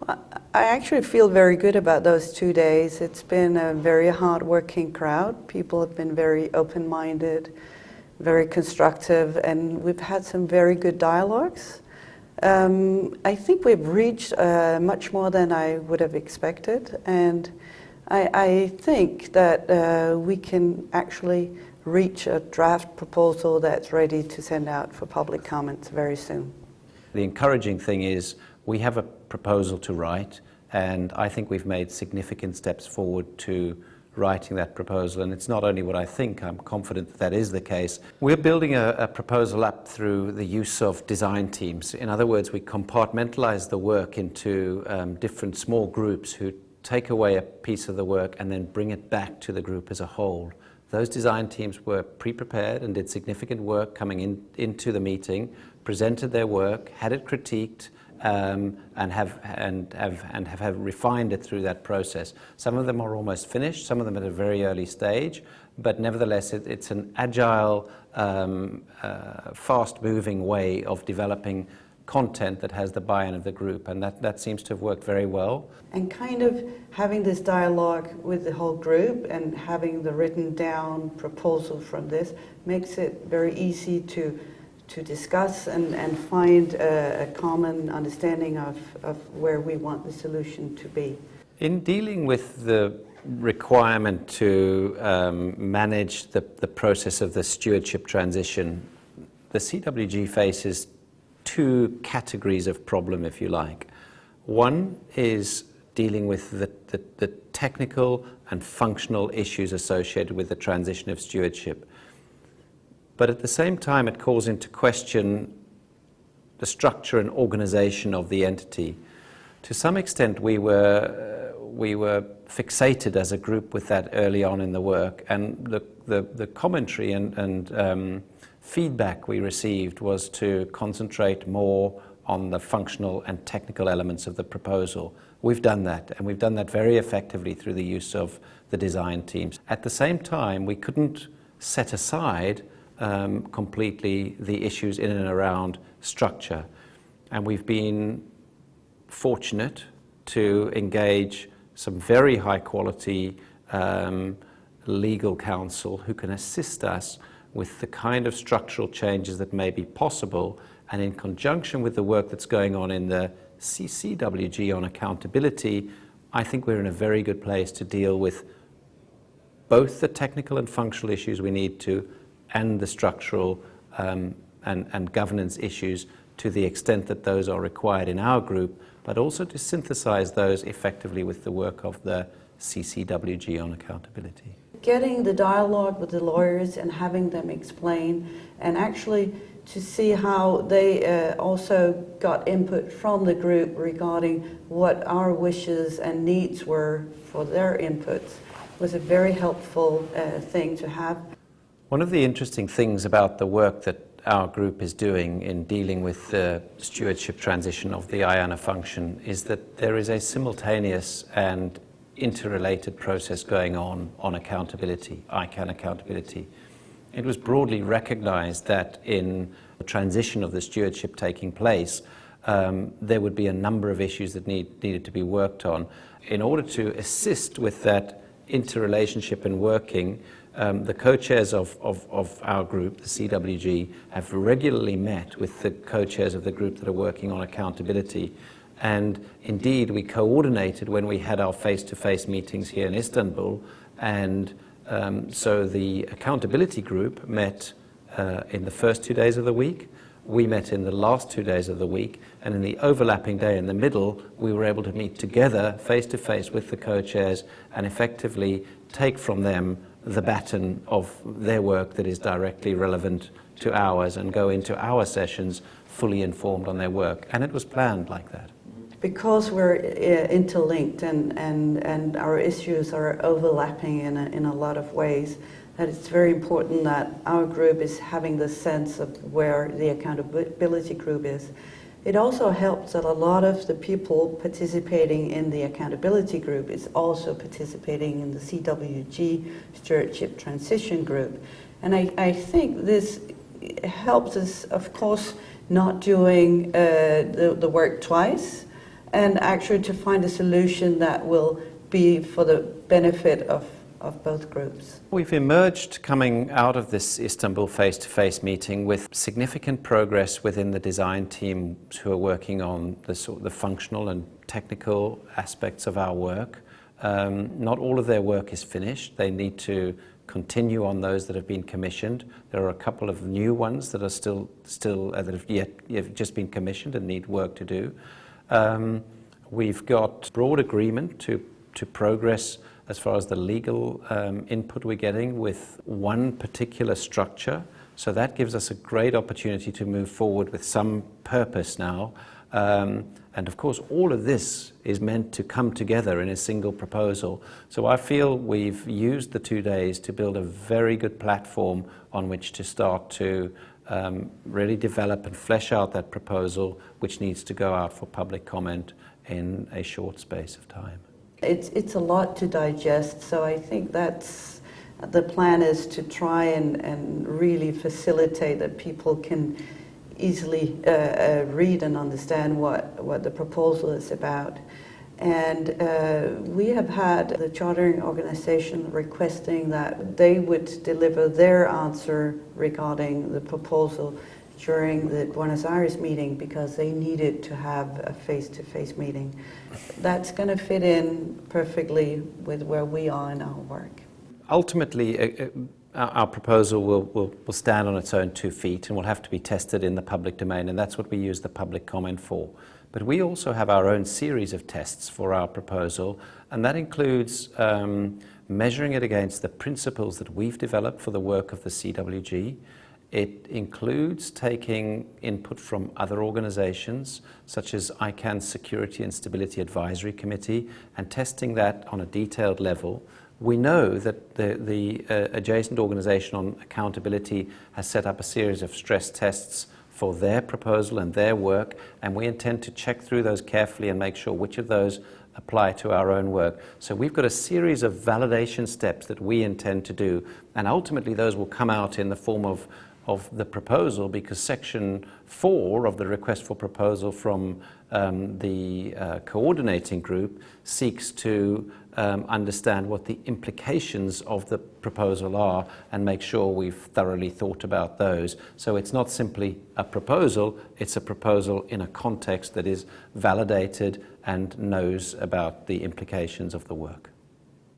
I actually feel very good about those 2 days. It's been a very hard-working crowd. People have been very open-minded, very constructive, and we've had some very good dialogues. I think we've reached much more than I would have expected, and I think that we can actually reach a draft proposal that's ready to send out for public comments very soon. The encouraging thing is we have a proposal to write, and I think we've made significant steps forward to writing that proposal. And it's not only what I think, I'm confident that that is the case. We're building a proposal up through the use of design teams. In other words, we compartmentalize the work into different small groups who take away a piece of the work and then bring it back to the group as a whole. Those design teams were pre-prepared and did significant work coming into the meeting, presented their work, had it critiqued, and have refined it through that process. Some of them are almost finished, some of them at a very early stage, but nevertheless it's an agile, fast-moving way of developing content that has the buy-in of the group, and that seems to have worked very well. And kind of having this dialogue with the whole group and having the written down proposal from this makes it very easy to discuss and find a common understanding of where we want the solution to be. In dealing with the requirement to manage the process of the stewardship transition, the CWG faces two categories of problem, if you like. One is dealing with the technical and functional issues associated with the transition of stewardship. But at the same time, it calls into question the structure and organization of the entity. To some extent, we were fixated as a group with that early on in the work, and the commentary and feedback we received was to concentrate more on the functional and technical elements of the proposal. We've done that, and we've done that very effectively through the use of the design teams. At the same time, we couldn't set aside completely the issues in and around structure. And we've been fortunate to engage some very high quality legal counsel who can assist us with the kind of structural changes that may be possible, and in conjunction with the work that's going on in the CWG on accountability, I think we're in a very good place to deal with both the technical and functional issues we need to, and the structural and governance issues to the extent that those are required in our group, but also to synthesize those effectively with the work of the CWG on accountability. Getting the dialogue with the lawyers and having them explain, and actually to see how they also got input from the group regarding what our wishes and needs were for their inputs, was a very helpful thing to have. One of the interesting things about the work that our group is doing in dealing with the stewardship transition of the IANA function is that there is a simultaneous and interrelated process going on accountability, ICANN accountability. It was broadly recognized that in the transition of the stewardship taking place, there would be a number of issues that needed to be worked on. In order to assist with that interrelationship and working, the co-chairs of our group, the CWG, have regularly met with the co-chairs of the group that are working on accountability. And indeed, we coordinated when we had our face-to-face meetings here in Istanbul, and so the accountability group met in the first 2 days of the week. We met in the last 2 days of the week, and in the overlapping day in the middle, we were able to meet together face-to-face with the co-chairs and effectively take from them the baton of their work that is directly relevant to ours and go into our sessions fully informed on their work. And it was planned like that. Because we're interlinked and our issues are overlapping in a lot of ways, that it's very important that our group is having the sense of where the accountability group is. It also helps that a lot of the people participating in the accountability group is also participating in the CWG Stewardship Transition Group. And I think this helps us, of course, not doing the work twice, and actually to find a solution that will be for the benefit of both groups. We've emerged coming out of this Istanbul face-to-face meeting with significant progress within the design team who are working on the functional and technical aspects of our work. Not all of their work is finished. They need to continue on those that have been commissioned. There are a couple of new ones that are still that have just been commissioned and need work to do. We've got broad agreement to progress as far as the legal input we're getting with one particular structure. So that gives us a great opportunity to move forward with some purpose now. And of course, all of this is meant to come together in a single proposal. So I feel we've used the 2 days to build a very good platform on which to start to really develop and flesh out that proposal, which needs to go out for public comment in a short space of time. It's a lot to digest, so I think that's the plan, is to try and really facilitate that people can easily read and understand what the proposal is about. And we have had the chartering organization requesting that they would deliver their answer regarding the proposal during the Buenos Aires meeting, because they needed to have a face-to-face meeting. That's going to fit in perfectly with where we are in our work. Ultimately, our proposal will stand on its own 2 feet and will have to be tested in the public domain, and that's what we use the public comment for. But we also have our own series of tests for our proposal, and that includes measuring it against the principles that we've developed for the work of the CWG. It includes taking input from other organizations, such as ICANN's Security and Stability Advisory Committee, and testing that on a detailed level. We know that the adjacent organization on accountability has set up a series of stress tests for their proposal and their work, and we intend to check through those carefully and make sure which of those apply to our own work. So we've got a series of validation steps that we intend to do, and ultimately those will come out in the form of the proposal, because Section 4 of the request for proposal from the coordinating group seeks to understand what the implications of the proposal are and make sure we've thoroughly thought about those. So it's not simply a proposal, it's a proposal in a context that is validated and knows about the implications of the work.